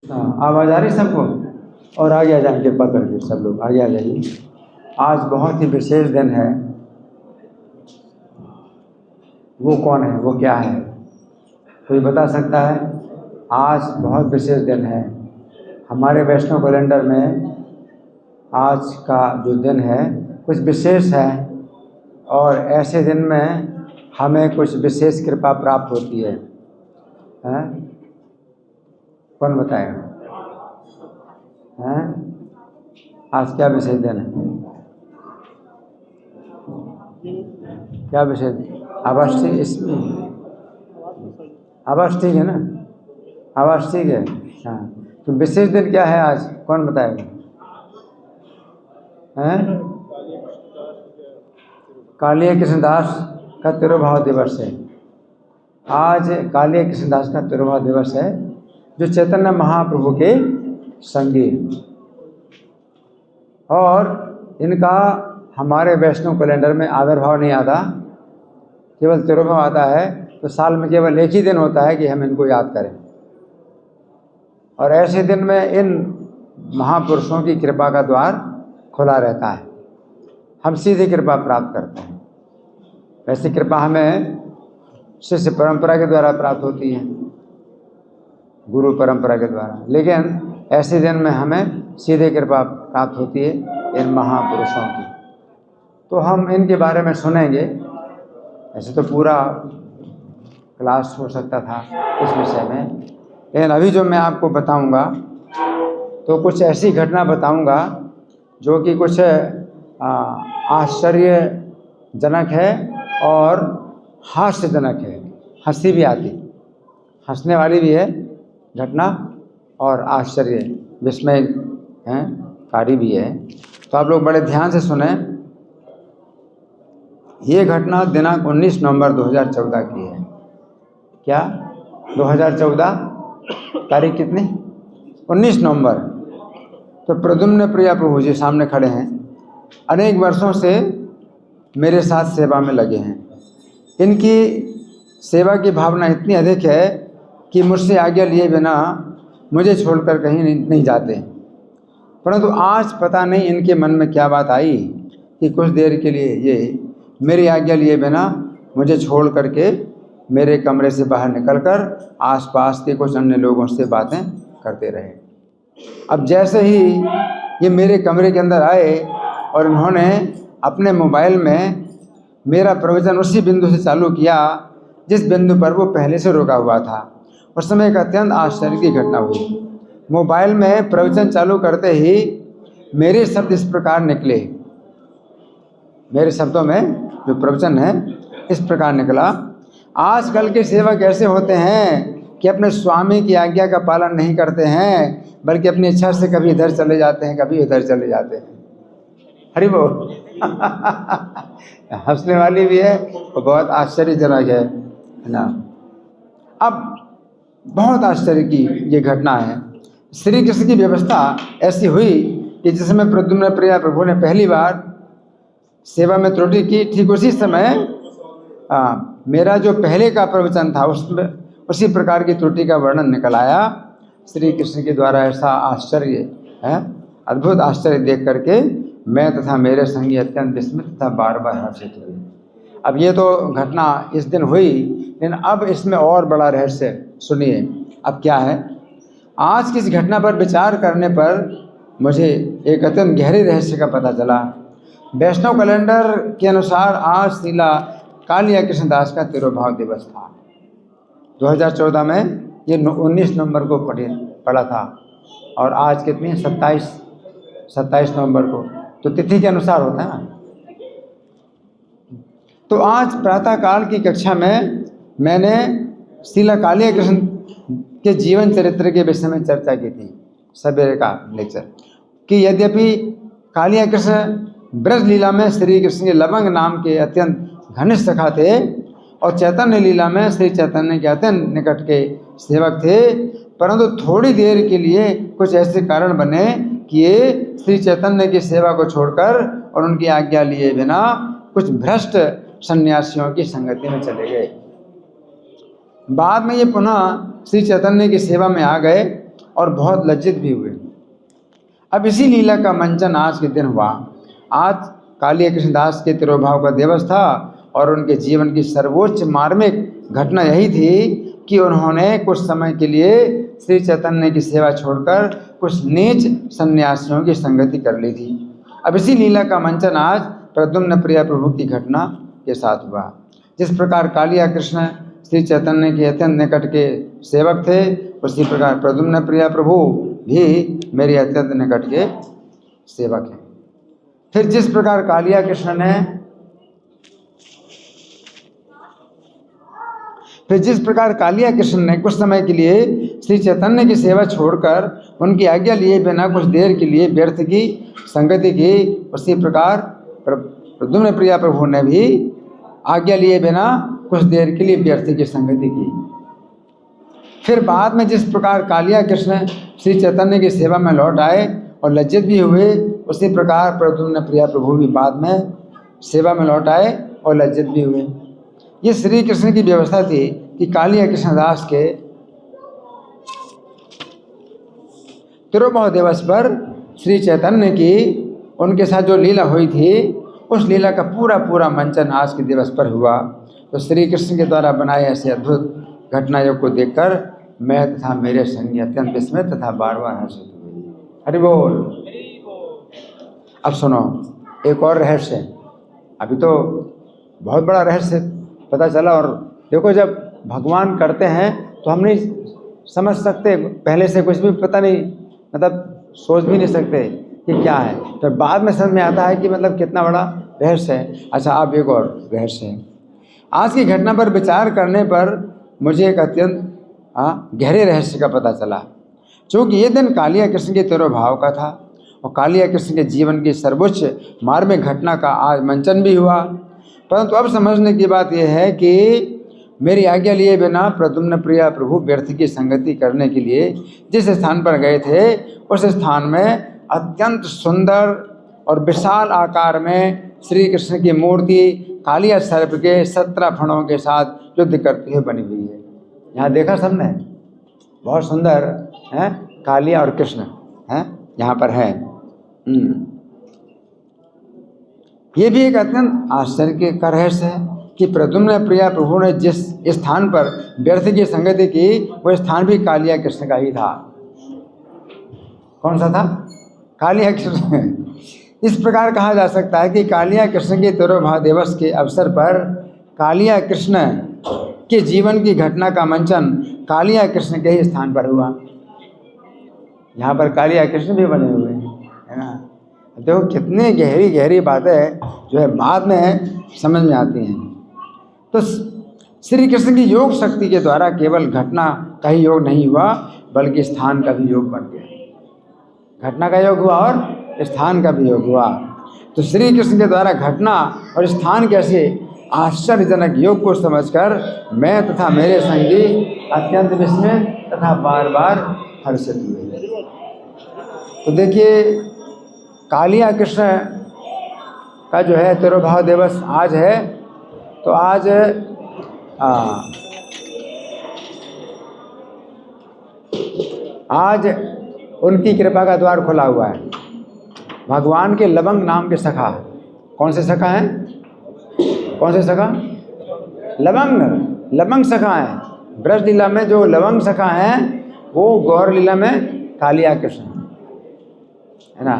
हाँ, आवाज़ आ रही सबको। और आगे आ जाए कृपा करके, सब लोग आगे आ जाइए। आज बहुत ही विशेष दिन है। वो कौन है, वो क्या है, कोई बता सकता है? आज बहुत विशेष दिन है हमारे वैष्णव कैलेंडर में। आज का जो दिन है कुछ विशेष है, और ऐसे दिन में हमें कुछ विशेष कृपा प्राप्त होती है। हैं? कौन बताएगा? हैं? आज क्या विशेष दिन है? क्या विशेष? आवाज़ ठीक इसमें? आवाज़ ठीक है ना? आवाज़ ठीक है। हाँ, तो विशेष दिन क्या है आज, कौन बताएगा? हैं? कालीय कृष्णदास का तिरुभाव दिवस है। आज कालीय कृष्णदास का तिरुभाव दिवस है, जो चैतन्य महाप्रभु के संगी। और इनका हमारे वैष्णव कैलेंडर में आविर्भाव नहीं आता, केवल तिरुभाव आता है। तो साल में केवल एक ही दिन होता है कि हम इनको याद करें। और ऐसे दिन में इन महापुरुषों की कृपा का द्वार खुला रहता है, हम सीधी कृपा प्राप्त करते हैं। ऐसी कृपा हमें शिष्य परंपरा के द्वारा प्राप्त होती है, गुरु परंपरा के द्वारा, लेकिन ऐसे दिन में हमें सीधे कृपा प्राप्त होती है इन महापुरुषों की। तो हम इनके बारे में सुनेंगे। ऐसे तो पूरा क्लास हो सकता था इस विषय में, लेकिन अभी जो मैं आपको बताऊंगा तो कुछ ऐसी घटना बताऊंगा जो कि कुछ आश्चर्यजनक है और हास्यजनक है। हंसी भी आती, हंसने वाली भी है घटना, और आश्चर्य विस्मय है कारी भी है। तो आप लोग बड़े ध्यान से सुने। ये घटना दिनांक 19 नवंबर 2014 की है। क्या 2014 तारीख कितनी? 19 नवंबर। तो प्रद्युम्न प्रिया प्रभु जी सामने खड़े हैं, अनेक वर्षों से मेरे साथ सेवा में लगे हैं। इनकी सेवा की भावना इतनी अधिक है कि मुझसे आज्ञा लिए बिना मुझे छोड़कर कहीं नहीं जाते। परंतु आज पता नहीं इनके मन में क्या बात आई कि कुछ देर के लिए ये मेरी आज्ञा लिए बिना मुझे छोड़ करके मेरे कमरे से बाहर निकलकर आसपास के कुछ अन्य लोगों से बातें करते रहे। अब जैसे ही ये मेरे कमरे के अंदर आए और इन्होंने अपने मोबाइल में मेरा प्रवचन उसी बिंदु से चालू किया जिस बिंदु पर वो पहले से रुका हुआ था। उस समय एक अत्यंत आश्चर्य की घटना हुई। मोबाइल में प्रवचन चालू करते ही मेरे शब्द इस प्रकार निकले। मेरे शब्दों में जो प्रवचन है इस प्रकार निकला, आजकल के सेवक ऐसे होते हैं कि अपने स्वामी की आज्ञा का पालन नहीं करते हैं, बल्कि अपनी इच्छा से कभी इधर चले जाते हैं, कभी उधर चले जाते हैं। हरि बोल। हंसने वाली भी है और बहुत आश्चर्यजनक है ना। अब बहुत आश्चर्य की ये घटना है। श्री कृष्ण की व्यवस्था ऐसी हुई कि जिस समय प्रद्युम्न प्रिया प्रभु ने पहली बार सेवा में त्रुटि की, ठीक उसी समय मेरा जो पहले का प्रवचन था उसमें उसी प्रकार की त्रुटि का वर्णन निकल आया। श्री कृष्ण के द्वारा ऐसा आश्चर्य है, अद्भुत आश्चर्य देख करके मैं तथा मेरे संगी अत्यंत विस्मित तथा बार बार हर्षित हुए। अब ये तो घटना इस दिन हुई, लेकिन अब इसमें और बड़ा रहस्य सुनिए। अब क्या है, आज की इस घटना पर विचार करने पर मुझे एक अत्यंत गहरे रहस्य का पता चला। वैष्णव कैलेंडर के अनुसार आज श्रीला कालिया कृष्णदास का तिरुभाव दिवस था। 2014 में ये 19 नवंबर को पड़ा था, और आज कितनी है? 27 नवंबर को। तो तिथि के अनुसार होता है ना। तो आज प्रातःकाल की कक्षा में मैंने श्रीला कालिया कृष्ण के जीवन चरित्र के विषय में चर्चा की थी, सवेरे का लेक्चर, कि यद्यपि कालिया कृष्ण ब्रज लीला में श्री कृष्ण के लवंग नाम के अत्यंत घनिष्ठ सखा थे, और चैतन्य लीला में श्री चैतन्य के अत्यंत निकट के सेवक थे, परंतु थोड़ी देर के लिए कुछ ऐसे कारण बने कि ये श्री चैतन्य की सेवा को छोड़कर और उनकी आज्ञा लिए बिना कुछ भ्रष्ट सन्यासियों की संगति में चले गए। बाद में ये पुनः श्री चैतन्य की सेवा में आ गए, और बहुत लज्जित भी हुए। अब इसी लीला का मंचन आज के दिन हुआ। आज कालिया कृष्णदास के तिरुभाव का दिवस था और उनके जीवन की सर्वोच्च मार्मिक घटना यही थी कि उन्होंने कुछ समय के लिए श्री चैतन्य की सेवा छोड़कर कुछ नीच सन्यासियों की संगति कर ली थी। अब इसी लीला का मंचन आज प्रद्युम्न प्रिया प्रभु की घटना के साथ हुआ। जिस प्रकार कालिया कृष्ण श्री चैतन्य के अत्यंत निकट के सेवक थे, उसी प्रकार प्रद्युम्न प्रिया प्रभु भी मेरे अत्यंत निकट के सेवक हैं। फिर जिस प्रकार कालिया कृष्ण ने कुछ समय के लिए श्री चैतन्य की सेवा छोड़कर उनकी आज्ञा लिए बिना कुछ देर के लिए व्यर्थ की संगति की, उसी प्रकार प्रद्युम्न प्रिया प्रभु ने भी आज्ञा लिए बिना कुछ देर के लिए व्यर्थ की संगति की। फिर बाद में जिस प्रकार कालिया कृष्ण श्री चैतन्य की सेवा में लौट आए और लज्जित भी हुए, उसी प्रकार प्रद्युम्न प्रिया प्रभु भी बाद में सेवा में लौट आए और लज्जित भी हुए। ये श्री कृष्ण की व्यवस्था थी कि कालिया कृष्णदास के तिरुभाव दिवस पर श्री चैतन्य की उनके साथ जो लीला हुई थी, उस लीला का पूरा मंचन आज के दिवस पर हुआ। तो श्री कृष्ण के द्वारा बनाए ऐसे अद्भुत घटनाओं को देखकर मैं तथा मेरे संगी अत्यंत विस्मित तथा बार बार हर्षित हुए। हरि बोल। अब सुनो एक और रहस्य। अभी तो बहुत बड़ा रहस्य पता चला। और देखो, जब भगवान करते हैं तो हम नहीं समझ सकते, पहले से कुछ भी पता नहीं, मतलब सोच भी नहीं सकते कि क्या है। फिर बाद में समझ में आता है कि मतलब कितना बड़ा रहस्य है। अच्छा, अब एक और रहस्य है। आज की घटना पर विचार करने पर मुझे एक अत्यंत गहरे रहस्य का पता चला। चूँकि ये दिन कालिया कृष्ण के तिरुभाव का था और कालिया कृष्ण के जीवन की सर्वोच्च मार्मिक घटना का आज मंचन भी हुआ, परंतु अब समझने की बात यह है कि मेरी आज्ञा लिए बिना प्रद्युम्न प्रिया प्रभु व्यर्थ की संगति करने के लिए जिस स्थान पर गए थे, उस स्थान में अत्यंत सुंदर और विशाल आकार में श्री कृष्ण की मूर्ति कालिया सर्प के 17 फणों के साथ युद्ध करती हुई बनी हुई है। यहाँ देखा सबने, बहुत सुंदर है, कालिया और कृष्ण है यहाँ पर है। ये भी एक अत्यंत आश्चर्य का रहस्य है कि प्रद्युम्न प्रिया प्रभु ने जिस स्थान पर व्यर्थ की संगति की, वो स्थान भी कालिया कृष्ण का ही था। कौन सा था? कालिया कृष्ण। इस प्रकार कहा जा सकता है कि कालिया कृष्ण के तिरुभाव दिवस के अवसर पर कालिया कृष्ण के जीवन की घटना का मंचन कालिया कृष्ण के ही स्थान पर हुआ। यहाँ पर कालिया कृष्ण भी बने हुए हैं, है ना। देखो कितनी गहरी गहरी बातें जो है बाद में समझ में आती हैं। तो श्री कृष्ण की योग शक्ति के द्वारा केवल घटना का ही योग नहीं हुआ, बल्कि स्थान का भी योग बन गया। घटना का योग हुआ और स्थान का भी योग हुआ। तो श्री कृष्ण के द्वारा घटना और स्थान के ऐसे आश्चर्यजनक योग को समझकर मैं तथा मेरे संगी अत्यंत विस्मित तथा बार बार हर्षित हुए। तो देखिए, कालिया कृष्ण का जो है तिरुभाव दिवस आज है। तो आज उनकी कृपा का द्वार खुला हुआ है। भगवान के लवंग नाम के सखा, कौन से सखा हैं? कौन से सखा? लवंग सखा हैं। ब्रज लीला में जो लवंग सखा हैं, वो गौर लीला में कालिया कृष्ण है ना।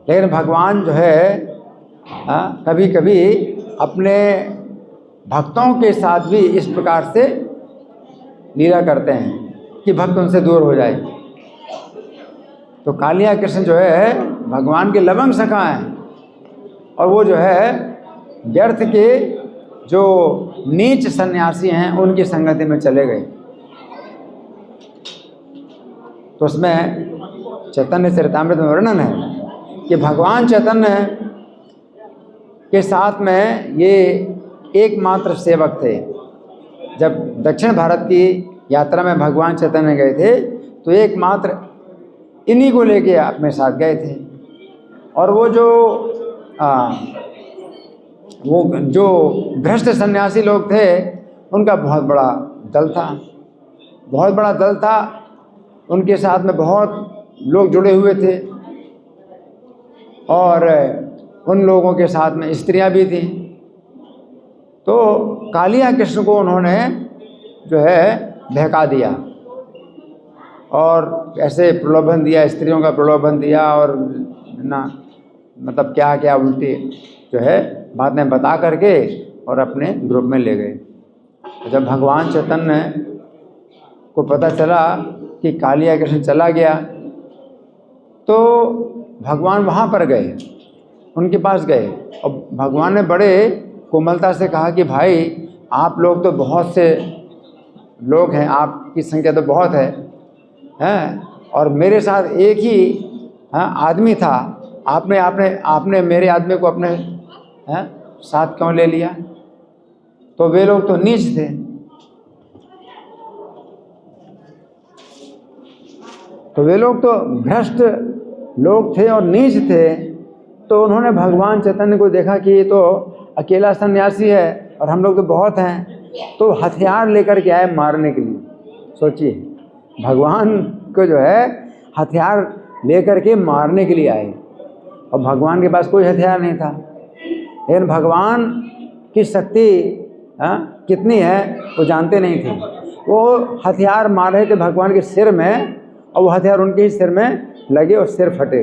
लेकिन भगवान जो है कभी कभी अपने भक्तों के साथ भी इस प्रकार से लीला करते हैं कि भक्त उनसे दूर हो जाए। तो कालिया कृष्ण जो है भगवान के लवंग सखा हैं, और वो जो है व्यर्थ के जो नीच सन्यासी हैं उनकी संगति में चले गए। तो उसमें चैतन्य चरितामृत में वर्णन है कि भगवान चैतन्य के साथ में ये एकमात्र सेवक थे। जब दक्षिण भारत की यात्रा में भगवान चैतन्य गए थे, तो एकमात्र इन्हीं को लेके अपने साथ गए थे। और वो जो भ्रष्ट सन्यासी लोग थे, उनका बहुत बड़ा दल था। उनके साथ में बहुत लोग जुड़े हुए थे और उन लोगों के साथ में स्त्रियां भी थीं। तो कालिया कृष्ण को उन्होंने जो है बहका दिया और ऐसे प्रलोभन दिया, स्त्रियों का प्रलोभन दिया और ना मतलब क्या क्या उल्टी जो है बातें बता करके और अपने ग्रुप में ले गए। जब भगवान चैतन्य को पता चला कि कालिया कृष्ण चला गया तो भगवान वहाँ पर गए, उनके पास गए और भगवान ने बड़े कोमलता से कहा कि भाई आप लोग तो बहुत से लोग हैं, आपकी संख्या तो बहुत है और मेरे साथ एक ही आदमी था, आपने मेरे आदमी को अपने साथ क्यों ले लिया? तो वे लोग तो नीच थे, तो वे लोग तो भ्रष्ट लोग थे और नीच थे। तो उन्होंने भगवान चैतन्य को देखा कि ये तो अकेला सन्यासी है और हम लोग तो बहुत हैं, तो हथियार लेकर के आए मारने के लिए। सोचिए, भगवान को जो है हथियार लेकर के मारने के लिए आए और भगवान के पास कोई हथियार नहीं था। लेकिन भगवान की शक्ति कितनी है वो जानते नहीं थे। वो हथियार मार रहे थे भगवान के सिर में और वो हथियार उनके ही सिर में लगे और सिर फटे।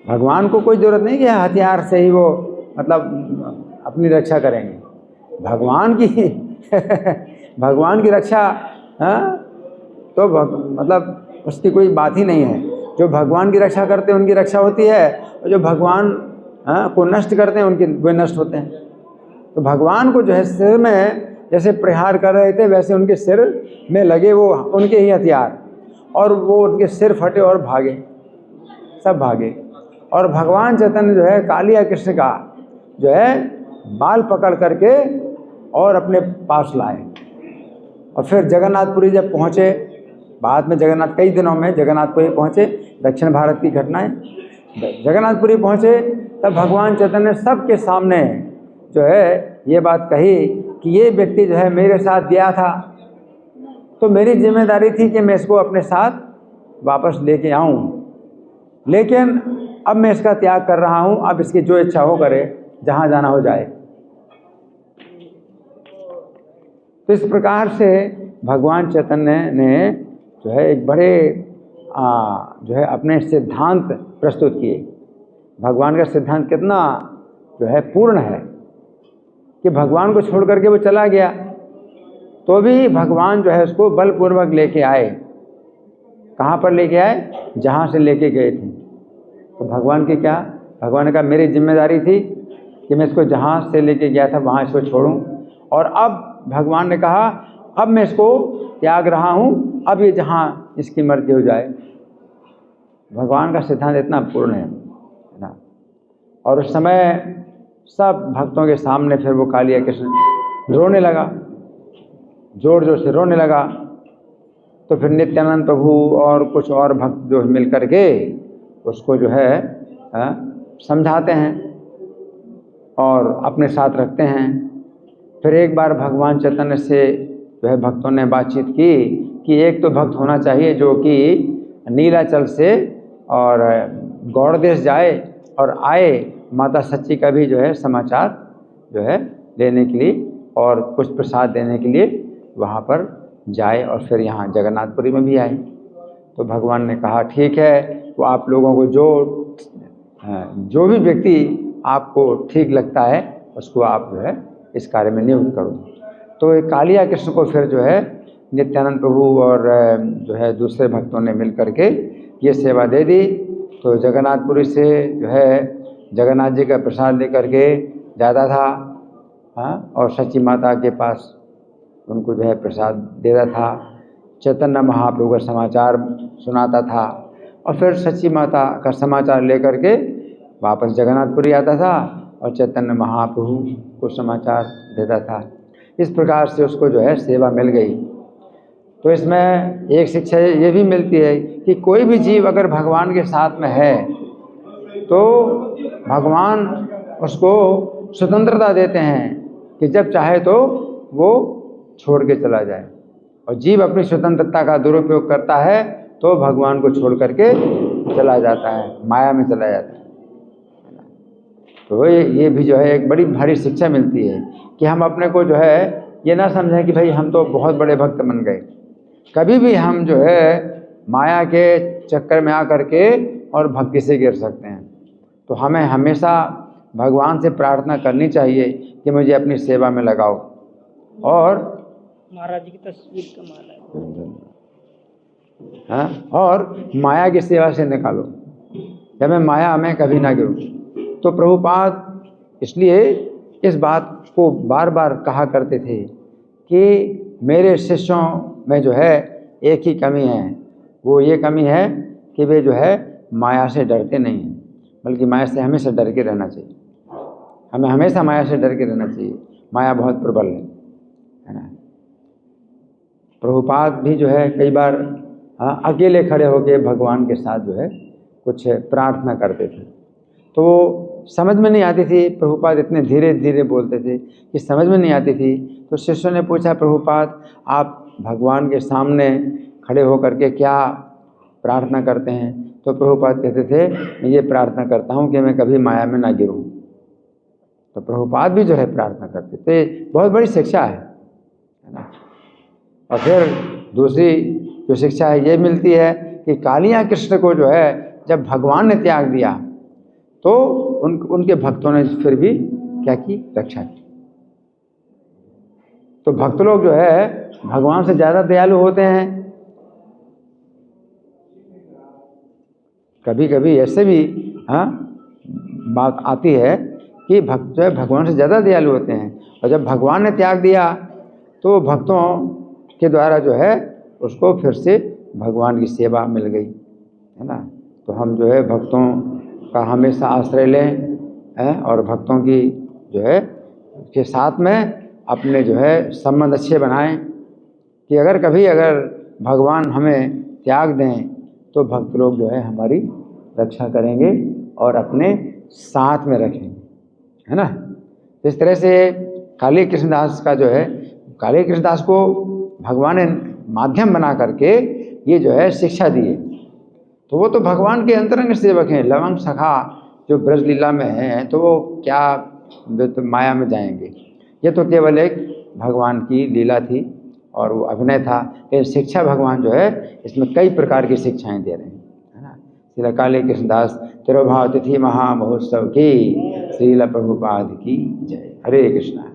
भगवान को कोई ज़रूरत नहीं कि हथियार से ही वो मतलब अपनी रक्षा करेंगे। भगवान की रक्षा तो मतलब उसकी कोई बात ही नहीं है। जो भगवान की रक्षा करते हैं उनकी रक्षा होती है और जो भगवान को नष्ट करते हैं उनके वे नष्ट होते हैं। तो भगवान को जो है सिर में जैसे प्रहार कर रहे थे वैसे उनके सिर में लगे वो उनके ही हथियार और वो उनके सिर फटे और भागे, सब भागे। और भगवान चैतन्य जो है कालिया कृष्ण का जो है बाल पकड़ करके और अपने पास लाए और फिर जगन्नाथपुरी जब पहुँचे, बाद में जगन्नाथ कई दिनों में जगन्नाथपुरी पहुँचे, दक्षिण भारत की घटनाएं। जगन्नाथपुरी पहुँचे तब भगवान चैतन्य सबके सामने जो है ये बात कही कि ये व्यक्ति जो है मेरे साथ गया था, तो मेरी जिम्मेदारी थी कि मैं इसको अपने साथ वापस लेके आऊं, लेकिन अब मैं इसका त्याग कर रहा हूं, अब इसकी जो इच्छा हो करे, जहां जाना हो जाए। तो इस प्रकार से भगवान चैतन्य ने जो है एक बड़े जो है अपने सिद्धांत प्रस्तुत किए। भगवान का सिद्धांत कितना जो है पूर्ण है कि भगवान को छोड़ करके वो चला गया तो भी भगवान जो है उसको बलपूर्वक लेके आए। कहाँ पर लेके आए? जहाँ से लेके गए थे। तो भगवान की क्या? भगवान ने कहा मेरी जिम्मेदारी थी कि मैं इसको जहाँ से लेके गया था वहाँ इसको छोड़ूं, और अब भगवान ने कहा अब मैं इसको त्याग रहा हूँ, अब ये जहाँ इसकी मर्जी हो जाए। भगवान का सिद्धांत इतना पूर्ण है ना। और उस समय सब भक्तों के सामने फिर वो कालिया कृष्ण रोने लगा, जोर जोर से रोने लगा। तो फिर नित्यानंद प्रभु और कुछ और भक्त जो मिल करके उसको जो है समझाते हैं और अपने साथ रखते हैं। फिर एक बार भगवान चैतन्य से जो है भक्तों ने बातचीत की कि एक तो भक्त होना चाहिए जो कि नीलाचल से और गौड़ देश जाए और आए माता सच्ची का भी जो है समाचार जो है लेने के लिए और कुछ प्रसाद देने के लिए वहाँ पर जाए और फिर यहाँ जगन्नाथपुरी में भी आए। तो भगवान ने कहा ठीक है, तो आप लोगों को जो भी व्यक्ति आपको ठीक लगता है उसको आप जो है इस कार्य में नियुक्त करो। तो एक कालिया कृष्ण को फिर जो है नित्यानंद प्रभु और जो है दूसरे भक्तों ने मिल करके ये सेवा दे दी। तो जगन्नाथपुरी से जो है जगन्नाथ जी का प्रसाद लेकर के जाता था और सच्ची माता के पास उनको जो है प्रसाद देता था। चैतन्य महाप्रभु का समाचार सुनाता था और फिर सच्ची माता का समाचार लेकर के वापस जगन्नाथपुरी आता था और चैतन्य महाप्रभु को समाचार देता था। इस प्रकार से उसको जो है सेवा मिल गई। तो इसमें एक शिक्षा ये भी मिलती है कि कोई भी जीव अगर भगवान के साथ में है तो भगवान उसको स्वतंत्रता देते हैं कि जब चाहे तो वो छोड़ के चला जाए। और जीव अपनी स्वतंत्रता का दुरुपयोग करता है तो भगवान को छोड़ करके चला जाता है, माया में चला जाता है। तो ये भी जो है एक बड़ी भारी शिक्षा मिलती है कि हम अपने को जो है ये ना समझें कि भाई हम तो बहुत बड़े भक्त बन गए। कभी भी हम जो है माया के चक्कर में आकर के और भक्ति से गिर सकते हैं। तो हमें हमेशा भगवान से प्रार्थना करनी चाहिए कि मुझे अपनी सेवा में लगाओ और महाराज जी की तस्वीर का माला है। हाँ, और माया की सेवा से निकालो, जब मैं माया में कभी ना गिरूं। तो प्रभुपाद इसलिए इस बात को बार बार कहा करते थे कि मेरे शिष्यों में जो है एक ही कमी है, वो ये कमी है कि वे जो है माया से डरते नहीं हैं, बल्कि माया से हमेशा डर के रहना चाहिए। हमें हमेशा माया से डर के रहना चाहिए। माया बहुत प्रबल है ना। प्रभुपाद भी जो है कई बार अकेले खड़े होकर भगवान के साथ जो है कुछ प्रार्थना करते थे, तो वो समझ में नहीं आती थी। प्रभुपाद इतने धीरे धीरे बोलते थे कि समझ में नहीं आती थी। तो शिष्यों ने पूछा, प्रभुपाद आप भगवान के सामने खड़े होकर के क्या प्रार्थना करते हैं? तो प्रभुपाद कहते थे, मैं ये प्रार्थना करता हूँ कि मैं कभी माया में ना गिरूँ। तो प्रभुपाद भी जो है प्रार्थना करते थे। बहुत बड़ी शिक्षा है ना। और फिर दूसरी जो शिक्षा है ये मिलती है कि कालिया कृष्ण को जो है जब भगवान ने त्याग दिया तो उनके भक्तों ने फिर भी क्या की? रक्षा की। तो भक्त लोग जो है भगवान से ज़्यादा दयालु होते हैं। कभी कभी ऐसे भी बात आती है कि भक्त जो है भगवान से ज़्यादा दयालु होते हैं, और जब भगवान ने त्याग दिया तो भक्तों के द्वारा जो है उसको फिर से भगवान की सेवा मिल गई, है ना। तो हम जो है भक्तों का हमेशा आश्रय लें और भक्तों की जो है के साथ में अपने जो है संबंध अच्छे बनाएं कि अगर भगवान हमें त्याग दें तो भक्त लोग जो है हमारी रक्षा करेंगे और अपने साथ में रखेंगे, है ना। इस तरह से काली कृष्णदास का जो है, काली कृष्णदास को भगवान ने माध्यम बना करके ये जो है शिक्षा दी है। तो वो तो भगवान के अंतरंग सेवक हैं। लवंग सखा जो ब्रज लीला में हैं तो वो क्या तो माया में जाएंगे। ये तो केवल एक भगवान की लीला थी और वो अभिनय था। लेकिन शिक्षा भगवान जो है इसमें कई प्रकार की शिक्षाएं दे रहे हैं, है ना। श्रील काली कृष्णदास तिरुभाव तिथि महामहोत्सव की श्रील प्रभुपाद की जय। हरे कृष्णा।